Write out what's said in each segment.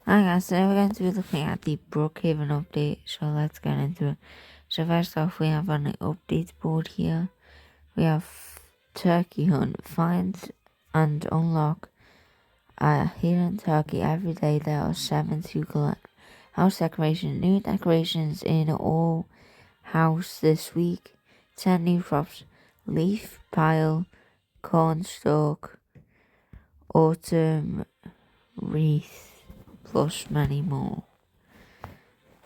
Hi guys, today we're going to be looking at the Brookhaven update, so let's get into it. So first off, we have on the updates board here, we have Turkey Hunt, find and unlock a hidden turkey every day. There are 7 to collect. House decoration, new decorations in all house this week, 10 new crops, leaf pile, cornstalk, autumn wreath, plus many more.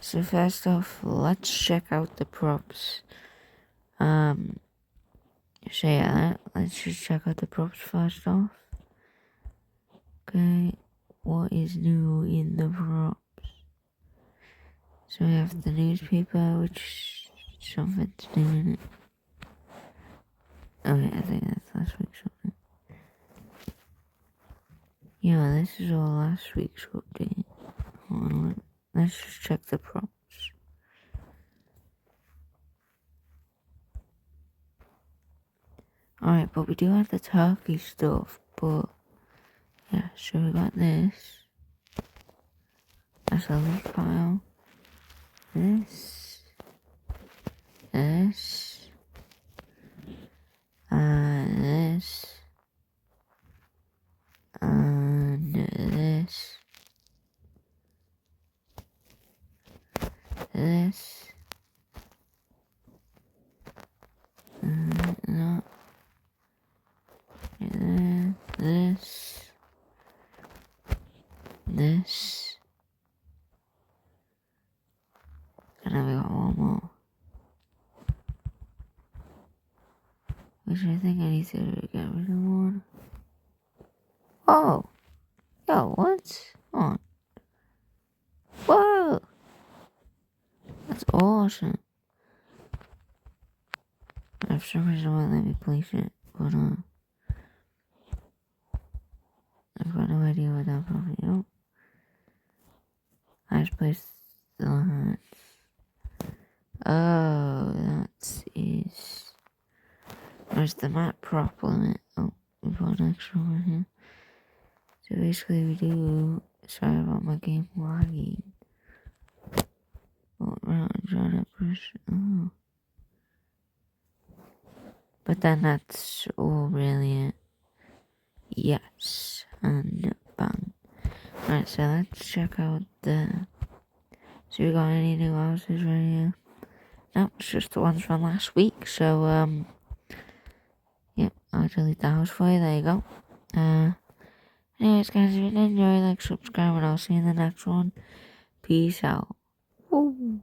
So first off, let's check out the props. So yeah, let's just check out the props first off. Okay, what is new in the props? So we have the newspaper, which is something to do in it. Okay, I think that's last week's something. Yeah, this is all last week's update. Hold on, let's just check the props. Alright, but we do have the turkey stuff, but yeah, so we got this. That's a leaf pile. This, this, this, and this, this, and that, and this, this, and then we got one more, which I think I need to get rid of one. Oh, yo, what's on? Whoa, that's awesome. For some reason, won't let me place it, but I've got no idea what that probably is. Oh, I just placed the line. Oh, that is. Where's the map prop limit? Oh, we've got an extra one here. So basically, we do. Sorry about my game lagging. Oh, right, trying to push. Oh. But then that's all really it. Yes, and bang. Right, so let's check out the. So we got any new houses right here? No, it's just the ones from last week. So yep, I'll delete the house for you. There you go. Anyways, guys, if you did enjoy, like, subscribe, and I'll see you in the next one. Peace out. Woo.